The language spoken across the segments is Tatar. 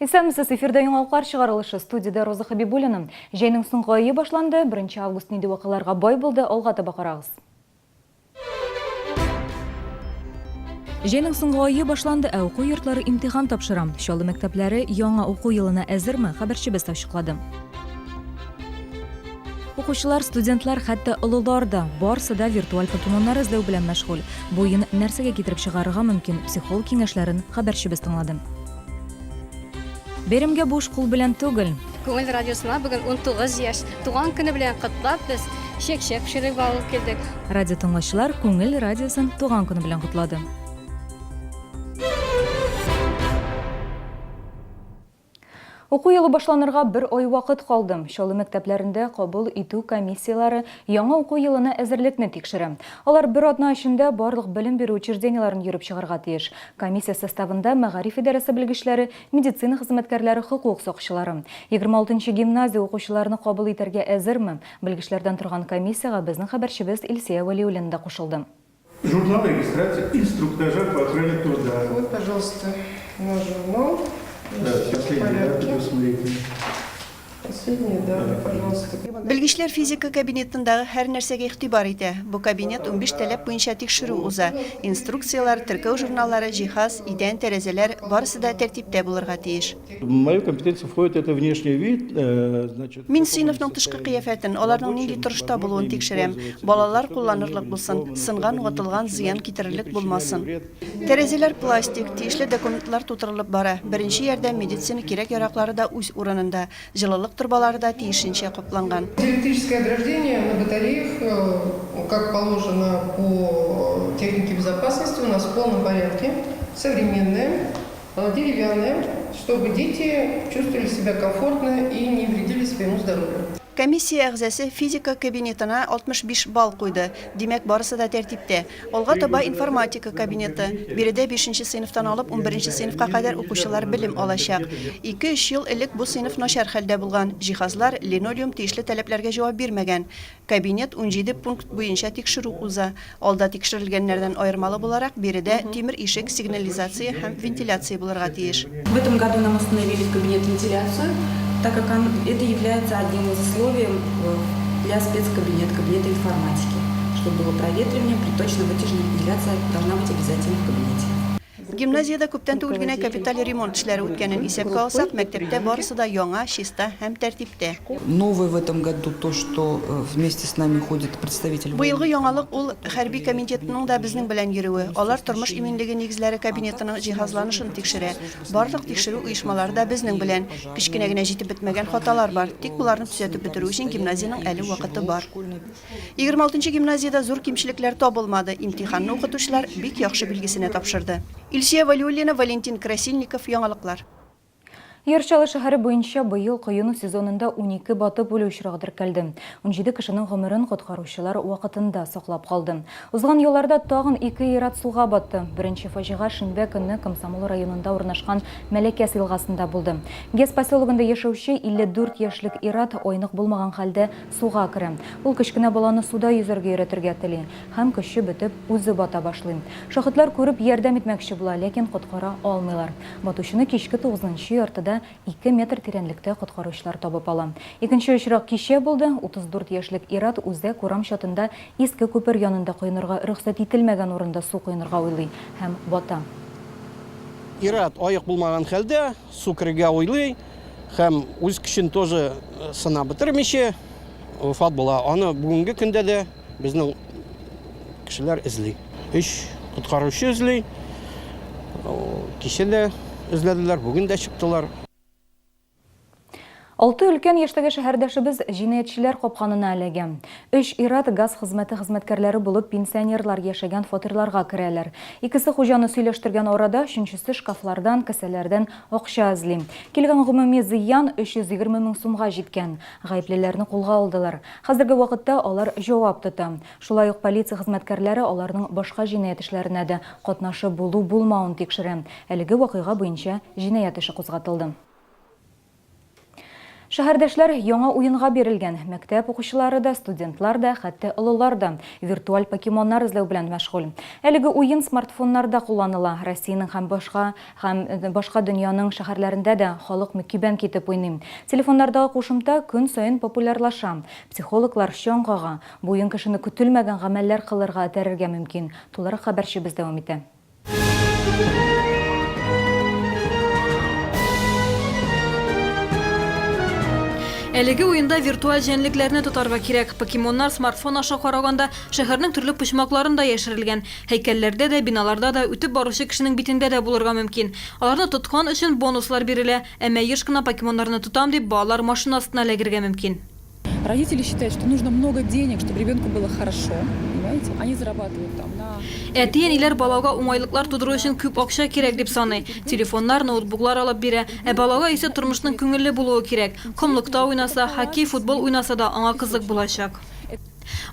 Исәмсез эфирда яңалыклар чыгарылышы студияда Роза Хабибуллина. Җәйнең соңгы айы башланды. 1 август нинди вакыйларга бай булды, алга таба карагыз. Җәйнең соңгы айы башланды, ә уку йортлары имтихан тапшыра. Шалы мәктәпләре яңа уку елына әзерме? Хәбәрчебез ачыклады. Укучылар, студентлар, хәтта олылар да барысы да виртуаль покемоннар эзләү белән мәшгуль. Бу уен нәрсәгә китереп чыгарырга мөмкин? Психолог киңәшләрен хәбәрчебез тыңлады. Беремгә буш кул белән түгел. Күңел радиосына бүген 19 яшь туган көне белән котлап без чәк-чәк пешереп алып килдек. Радио тыңлаучылар күңел радиосын туган көне белән котлады. Уку елы башланырга 1 ай вакыт калды. Шалы мәктәпләрендә кабул итү комиссиялары яңа уку елына әзерлекне тикшерә. Алар 1 атна эчендә барлык белем бирү учрежденияларын йөреп чыгарга тиеш. Комиссия составында мәгариф идарәсе белгечләре, медицина хезмәткәрләре, хукук сакчылары. 26-нчы гимназия укучыларны кабул итәргә әзерме? Белгечләрдән торган комиссияга безнең хәбәрчебез Илсия Валиуллина да кушылды. Журнал регистрации инструктажа по охране труда. Вот, пожалуйста, наш журнал. Последний, да, пожалуйста. Белгечләр физика кабинетындагы һәр нәрсәгә игътибар итә. Бу кабинет 15 таләп буенча тикшерү уза. Инструкциялар, теркәү журналлары, җиһаз, идән, тәрәзәләр барысы да тәртиптә булырга тиеш. В мою компетенцию входит это внешний вид, значит. Мин сыйныфның тышкы кыяфәтен, аларның нинди торышта булуын тикшерәм. Балалар кулланырлык булсын, сынган, ватылган, зыян китерерлек булмасын. Тәрәзәләр пластик, тиешле документлар тутырылып бара. Беренче ярдәм медицина кирәк-яраклары да үз урынында. Җылылык турбалары да тиешенчә капланган. Электрическое ограждение на батареях, как положено по технике безопасности, у нас в полном порядке. Современное, деревянное, чтобы дети чувствовали себя комфортно и не вредили своему здоровью. Комиссия әгъзасы физика кабинетына 65 балл куйды. Димәк, барысы да тәртиптә. Алга таба информатика кабинеты. Биредә 5-нче сыйныфтан алып 11-нче сыйныфка кадәр укучылар белем алачак. 2-3 ел элек бу сыйныф начар хәлдә булган. Җиһазлар, линолеум тиешле таләпләргә җавап бирмәгән. Кабинет 17 пункт буенча тикшерү уза. Алда тикшерелгәннәрдән аермалы буларак, биредә тимер ишек, сигнализация һәм вентиляция булырга тиеш. В этом году нам установили в кабинет вентиляцию, так как это является одним из условий для кабинета информатики. Чтобы было проветривание, при точно вытяжной вентиляции должна быть обязательно в кабинете. Гимназиядә күптән түгел генә капиталь ремонт эшләре үткәнен исәпкә алсак, мәктәптә барысы да яңа, чиста һәм тәртиптә. Новое в этом году то, что вместе с нами ходит представитель. Бу елгы яңалык ул хәрби комитетының да безнең белән йөрүе. Алар тормыш иминлеге нигезләре кабинетының җиһазланышын тикшерә. Барлык тикшерү оешмалары да безнең белән. Кичкенә генә җитеп бетмәгән хаталар бар. Тик буларны төзәтеп бетерү өчен гимназиянең әле вакыты бар. 26-нчы гимназиядә зур кимчелекләр табылмады. Имтиханны укытучылар бик яхшы билгесенә тапшырды. Илсия Валиуллина, Валентин Красильников, яңалыклар. Ерчалы шәһәре буенча быел коену сезонында 12 батып үлү очрагы теркәлде. 17 кешенең гомерен коткаручылар вакытында саклап калды. Узган елларда тагын 2 ир-ат суга батты. Беренче фаҗига шимбә көнне Комсомол районында урнашкан Мәләкәс елгасында булды. Гес поселогында яшәүче 54 яшьлек ир-ат айнык булмаган хәлдә суга керә. Ул кечкенә баланы суда йөзәргә өйрәтергә тели һәм көче бетеп үзе бата башлый. Шаһитлар күреп ярдәм итмәкче була, ләкин коткара алмыйлар. Батучыны кичке 9-нчы яртыда 2 метр тирәнлектә коткаручылар табып ала. Икенче очрак кичә булды. 34 яшьлек ир-ат үзәк урам чатында иске күпер янында коенырга рөхсәт ителмәгән урында су коенырга уйлый һәм бата. Ир-ат аяк булмаган хәлдә су кергә уйлый һәм үз көчен тоже сына бетермичә вафат була. Аны бүгенге көндә дә безнең кешеләр эзли. 3 коткаручы эзли. Кичә дә эзләделәр, бүген дә чыктылар. 6 өлкән яшьтәге шәһәрдәшебез җинаятьчеләр капканына эләгә. 3 ир-ат газ хезмәте хезмәткәрләре булып пенсионерлар яшәгән фатирларга керәләр. Икесе хуҗаны сөйләштергән арада, өченчесе шкафлардан, касәләрдән акча эзли. Килгән гомуми зыян 320 мең сумга җиткән. Гаеплеләрне кулга алдылар. Хәзерге вакытта алар җавап тота. Шулай ук полиция хезмәткәрләре аларның башка җинаять эшләренә дә катнашы булу-булмавын тикшерә. Әлеге вакыйга буенча җинаять эше кузгатылды. Шәһәрдәшләр яңа уенга бирелгән. Мәктәп укучылары да, студентлар да, хәтта олылар да виртуаль покемоннар эзләү белән мәшгуль. Әлеге уен смартфоннарда кулланыла. Россиянең һәм башка дөньяның шәһәрләрендә дә халык мөкибән китеп уйный. Телефоннардагы кушымта көн саен популярлаша. Психологлар чаңгага бу уен кешене көтелмәгән гамәлләр кылырга этәрергә мөмкин. Тулыры хәбәрчебез дәвам итә. Әлеге уенда виртуаль җәнлекләрне тотарга кирәк. Покемоннар смартфон аша караганда шәһәрнең төрле почмакларында яшерелгән. Һәйкәлләрдә дә, биналарда да, үтеп баручы кешенең битендә дә булырга мөмкин. Аларны тоткан өчен бонуслар бирелә, әмма еш кына покемоннарны тотам дип балалар машинасына эләгергә мөмкин. Родители считают, что нужно много денег, чтобы ребенку было хорошо. Понимаете? Они зарабатывают там на... Әти-әниләр балага уңайлыклар тудыру өчен күп акча кирәк дип саный. Телефоннар, ноутбуклар алып бирә. Балага исә тормышның күңелле булуы кирәк. Комлыкта уйнаса, хоккей, футбол уйнаса да аңа кызык булачак.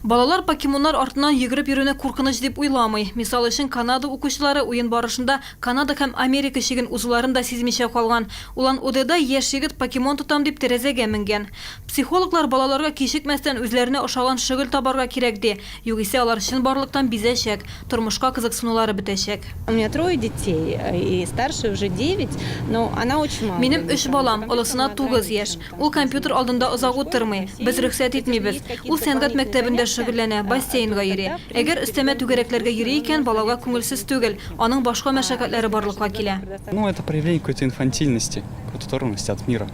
Балалар покемоннар артыннан йөгереп йөрүне куркыныч дип уйламый. Мисал өчен Канада укучылары уен барышында Канада һәм Америка чиген узуларын да сизмичә калган. Улан-Удеда яшь егет покемон тотам дип тәрәзәгә менгән. Психологлар балаларга кичекмәстән үзләренә ошаган шөгыль табарга кирәк ди. Югыйсә алар чын барлыктан бизәчәк, тормышка кызыксынулары бетәчәк. У меня 3 детей, и старшей уже 9, но она очень мало. Минем 3 балам, олысына 9 яшь. Ул компьютер алдында озак утырмый. Без рөхсәт итмибез. Ул сәнгать мәктәбендә шөгыльләнә, бассейнга йөри. Әгәр өстәмә түгәрәкләргә йөри икән, балага күңелсез түгел. Аның башка мәшәкатьләре барлыкка килә. Ну, это проявление какой-то инфантильности, какой-то оторванности от мира.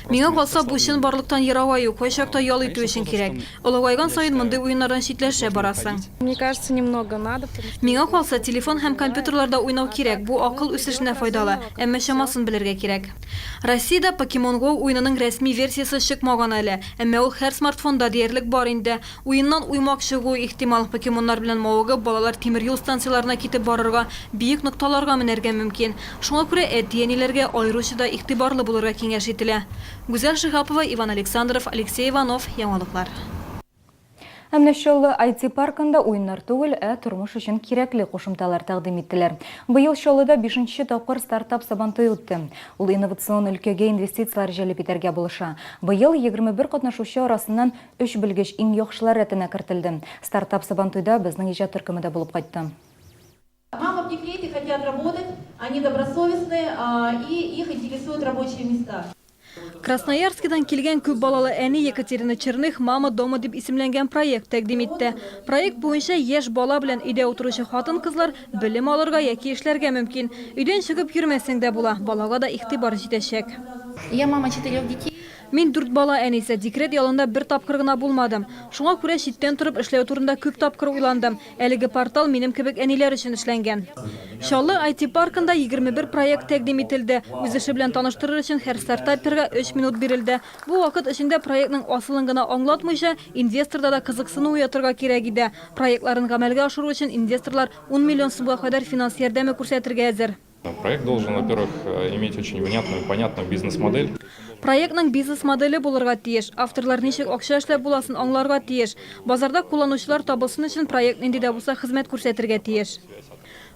Миңа калса бу чын барлыктан ераваю, кайчакта ял итү өчен кирәк. Олыгайган саен мондый уеннардан читләшә барасың. Мне кажется, немного надо. Миңа калса телефон һәм компьютерларда уйнау кирәк. Бу акыл үсешенә файдалы, әмма чамасын белергә кирәк. Россиядә Pokemon Go уенының рәсми версиясы чыкмаган әле, әмма ул һәр смартфонда диярлек бар инде. Уеннан уймак чыгу ихтимал. Покемоннар белән мавыгып, балалар тимер юл станцияларына китеп барырга, биек нокталарга менәргә мөмкин. Шуңа күрә әти-әниләргә аеруча игътибарлы булырга киңәш ителә. Гүзәл Шихапова, Иван Александров, Алексей Иванов, Яңалыклар. Әмнәшәллы IT паркында уеннар түгел, тормыш өчен кирәкле кушымталар тәкъдим иттеләр. Быел Чаллыда 5-нче тапкыр стартап сабантуй үтте. Ул инновацион өлкәгә инвестициялар җәлеп итәргә булыша. Быел 21 катнашучы арасыннан 3 белгеч иң яхшылар рәтенә кертелде. Стартап сабантуйда безнең иҗат төркеме дә булып кайтты. Мамы в декрете хотят работать, они добросовестные и их интересуют рабочие места. Красноярскидан килгән күп балалы әни Екатерина Черных «Мама дома» дип исемләнгән проект тәкъдим итте. Проект буенча яшь бала белән өйдә утыручы хатын-кызлар белем алырга яки эшләргә мөмкин. Өйдән чыгып йөрмәсәң дә була, балага да игътибар җитәчәк. Я мама 4 детей. Мин 4 бала әнисе, декрет ялында 1 тапкыр гына булмадым. Шуңа күрә читтән торып эшләү турында күп тапкыр уйландым. Әлеге портал минем кебек әниләр өчен эшләнгән. Чаллы IT паркында 21 проект тәкъдим ителде. Үз эше белән таныштырыр өчен һәр стартаперга 3 минут бирелде. Бу вакыт эчендә проектның асылын гына аңлатмыйча, инвесторда да кызыксыну уятырга кирәк иде. Проектларын гамәлгә ашыру өчен инвесторлар 10 миллион сумга кадәр финанс ярдәме күрсәтергә әзер. Проект должен, во-первых, иметь очень внятную, понятную бизнес-модель. Проектның бизнес-модели булырга тиеш. Авторлар ничек акча эшләп буласын аңларга тиеш. Базарда кулланучылар табылсын өчен проект нинди дә булса хезмәт күрсәтергә тиеш.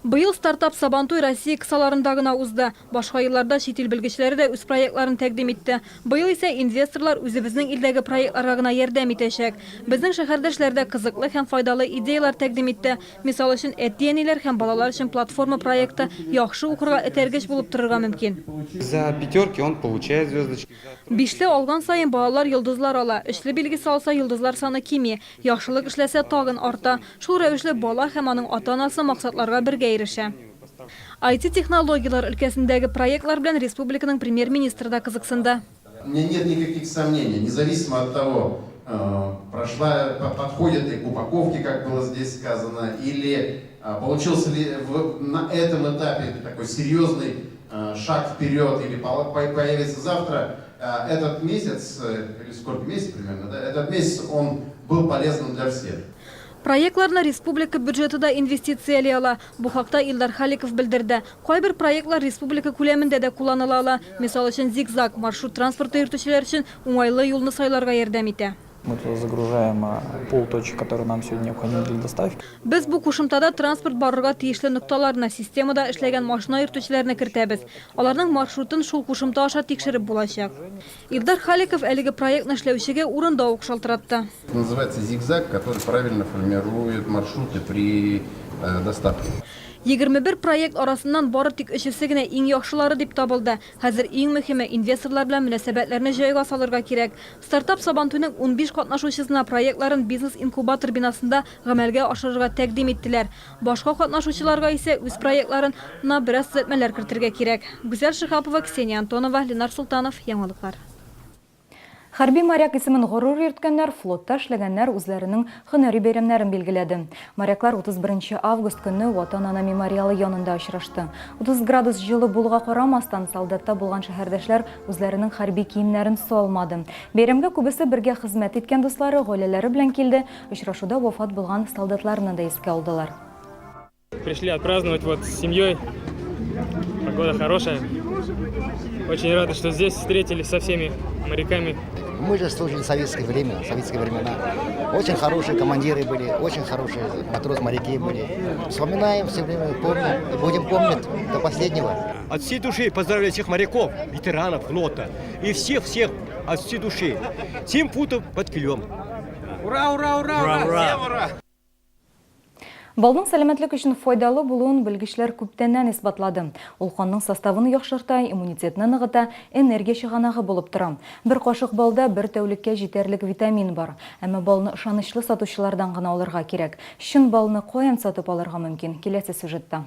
Быел стартап сабантуй Россия кысаларында гына узды. Башка елларда чит ил белгечләре дә үз проектларын тәкъдим итте. Быел исә инвесторлар үзебезнең илдәге проектларга гына ярдәм итәчәк. Безнең шәһәрдәшләрдә кызыклы һәм файдалы идеялар тәкъдим итте. Мисал өчен әти-әниләр һәм балалар өчен платформа проекты яхшы укырга этәргеч булып торырга мөмкин. За 5 он получает звездочки. 5 алган сайын балалар йолдызлар ала. 3 билгесе алса йолдызлар саны кими. Яхшылык эшләсә тагын арта. Шул рәвешле бала һәм аның ата-анасы максатларга бергә ирешә. IT-технологиялар өлкәсендәге проектлар белән республиканың премьер-министры да кызыксынды. У меня нет никаких сомнений, независимо от того, подходит ли к упаковке, как было здесь сказано, или получился ли на этом этапе такой серьезный шаг вперед, или появится завтра. Этот месяц, или сколько месяцев примерно, да, этот месяц он был полезным для всех. Проектларны республика бюджетыда инвестициялый ала. Бу хакта Илдар Халиков белдерде. Кайбер проектлар республика күләмендә дә кулланыла ала. Мисал өчен зигзаг маршрут транспорты йөртүчеләр өчен уңайлы юлны сайларга ярдәм итә. Мы туда загружаем пул точек, которые нам сегодня необходимы для доставки. Biz bu kuşumtada transport barırga tiyişli noktalarına sistemada işlegen maşina yürütücülerine kiritəbiz. Onların marşrutun şul kuşumda aşağı tekşirip bulaşacak. İldar Халиков әлеге проектны эшләүчегә урында ук шалтыратты. Называется зигзаг, который правильно формирует маршруты при доставке. 21 проект арасından бары тик өчесе генә иң яхшылары дип табылды. Хәзер иң мөһиме инвесторлар белән мөнәсәбәтләрне җайга салырга кирәк. Стартап Сабантуйның 15 катнашучысына проектларын бизнес-инкубатор бинасында гамәлгә ашырырга тәкъдим иттеләр. Башка катнашучыларга исә үз проектларына бераз төзәтмәләр кертергә кирәк. Гүзәл Шихапова, Ксения Антонова, Ленар Султанов, Яңалыклар. Хәрби моряк исемен горур йөрткәннәр, флотта эшләгәннәр үзләренең һөнәри бәйрәмнәрен билгеләде. Моряклар 31 август көнне Ватан-Ана мемориалы янында очрашты. 30 градус җылы булуга карамастан солдатта булган шәһәрдәшләр үзләренең хәрби киемнәрен салмады. Бәйрәмгә күбесе бергә хезмәт иткән дуслары, гаиләләре белән килде. Очрашуда вафат булган солдатларны да искә алдылар. Пришли отпраздновать вот с семьей. Погода хорошая. Очень рады, что здесь встретились со всеми моряками. Мы же служили в советское время, в советские времена. Очень хорошие командиры были, очень хорошие матрос-моряки были. Вспоминаем все время, помним и будем помнить до последнего. От всей души поздравляю всех моряков, ветеранов флота и всех от всей души. 7 футов под килем. Ура, ура, ура, ура! Всем ура! Балның сәламәтлек өчен файдалы булуын белгечләр күптәннән исбатлады. Ул канның составын яхшырта, иммунитетны ныгыта, энергия чыганагы булып тора. Бер кашык балда бер тәүлеккә җитәрлек витамин бар. Әмма балны ышанычлы сатучылардан гына алырга кирәк. Чын балны каян сатып алырга мөмкин? Киләсе сюжетта.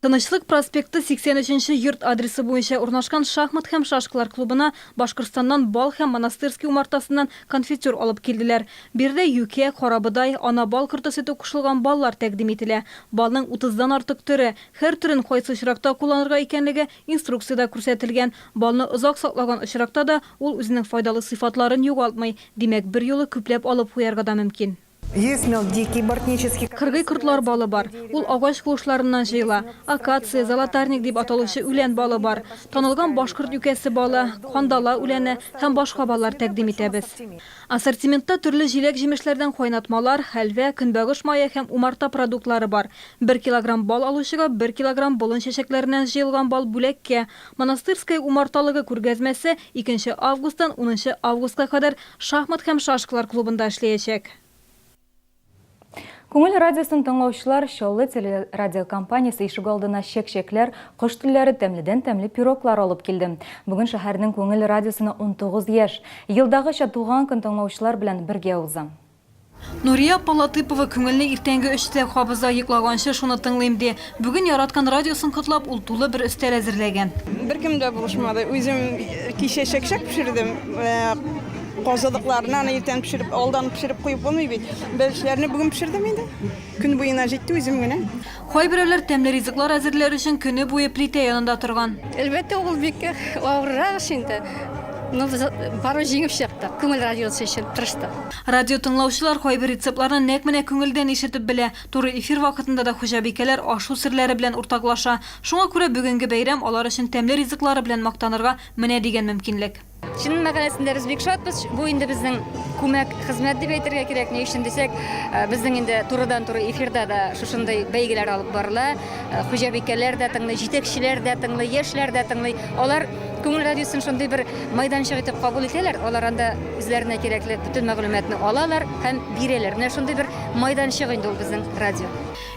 Тынычлык проспекты 83-нче йорт адресы буенча урнашкан шахмат һәм шашкалар клубына Башкортстаннан бал һәм монастырский умартасыннан конфетюр алып килделәр. Бирдә юкә, карабыдай, ана бал кыртысы кушылган баллар тәкъдим ителә. Балның 30дан артык төре, һәр төрен кайсы очракта кулланырга икәнлеге инструкциядә күрсәтелгән. Балны озак саклаган очракта да ул үзенең файдалы сыйфатларын югалтмый. Димәк, бер юлы күпләп алып куярга да мөмкин. Есть дикий бортнический. Кыргый кортлар балы бар. Ул агач куышларыннан җыела. Акация, золотарник дип аталучы үлән балы бар. Танылган башкорт юкәсе балы, кандала үләне һәм башка баллар тәкъдим итәбез. Ассортиментта төрле җиләк-җимешләрдән кайнатмалар, хәлвә, көнбагыш мае һәм умарта продуктлары бар. 1 килограмм бал алучыга 1 килограмм болын чәчәкләреннән җыелган бал бүләккә. Монастырская умарталыгы күргәзмәсе 2 августтан 10 августка кадәр шахмат һәм шашкалар клубында эшләячәк. Күңел радиосын тыңлаучылар Шаулы телерадиокомпаниясы ишек алдына чәк-чәкләр, кош телләре тәмледән-тәмле пироглар алып килде. Бүген шәһәрнең күңел радиосына 19 яшь. Елдагыча туган көн тыңлаучылар белән бергә уза. Нурия Палатыпова күңелне иртәнге 3-тә хабыза йоклаганчы шуны тыңлыйм ди. Бүген яраткан радиосын котлап ул тулы бер өстәл әзерләгән. Беркем дә булышмады. Үзем кичә чәк-чәк пешердем. Казылыкларны иртән пешереп, алдан пешереп куеп булмый бит. Бәлешләрне бүген пешердем инде. Көн буена җитте үзем генә. Кайберәүләр тәмле ризыклар әзерләр өчен көне буе плита янында торган. Әлбәттә, ул бик авыррак инде. Ну, бары җиңеп чыкты. Күңел радиосы өчен тырышты. Радио тыңлаучылар кайбер рецептларны нәкъ менә күңелдән ишетеп белә. Туры эфир вакытында да хуҗабикәләр ашу серләре белән уртаклаша. Шуңа күрә бүгенге бәйрәм алар өчен тәмле ризыклары белән мактанырга менә дигән мөмкинлек. Чын мәгънәсендә без бик шатбыз. Бу инде безнең күмәк хезмәт дип әйтергә кирәк. Ни өчен дисәк, безнең инде турыдан-туры эфирда да шушындай бәйгеләр алып барыла. Хуҗабикәләр дә тыңлый, җитәкчеләр дә тыңлый, яшьләр дә тыңлый. Алар күңел радиосын шундый бер майданчык итеп кабул итәләр. Алар анда үзләренә кирәкле бүтән мәгълүматны алалар һәм бирәләр. Менә шундый бер майданчык инде ул безнең радио.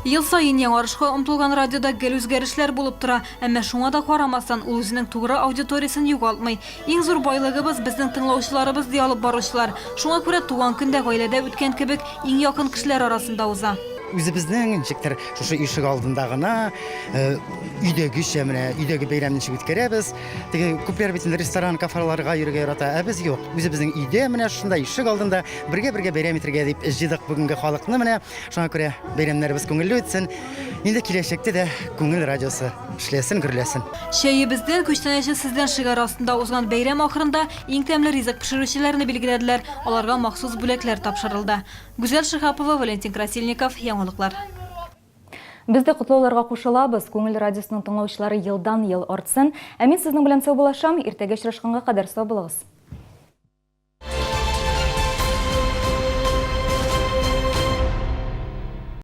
Ел саен яңарышка омтылган радиода гел үзгәрешләр булып тора, әмма шуңа да карамастан ул үзенең тугры аудиториясын югалтмый. Иң зур байлыгыбыз безнең тыңлаучыларыбыз ди алып баручылар. Шуңа күрә туган көндә гаиләдә үткән кебек иң якын кешеләр арасында уза. Үзебезнең ничектер шушы ишек алдында гына өйдәгечә менә өйдәге бәйрәмне үткәрәбез. Теге күпләр бит ресторан, кафеларга йөрергә ярата, ә без юк. Үзебезнең өйдә менә шунда ишек алдында бергә бәйрәм итәргә дип җыйдык бүгенге халыкны менә. Шуңа күрә бәйрәмнәребез күңелле үтсен. Инде киләчәктә дә күңел радиосы эшләсен, гөрләсен. Шәйебездән күчтәнәче сездән шигар астында узган бәйрәм ахырында иң тәмле ризык пешерүчеләрне билгеләделәр. Аларга махсус бүләкләр тапшырылды. Гүзәл Шихапова, Валентин Красильников, Яңалыклар. Без дә котлауларга кушылабыз. Күңел радиосының тыңлаучылары елдан-ел артсын. Ә мин сезнең белән сау булашам. Иртәгә очрашканга кадәр сау булыгыз.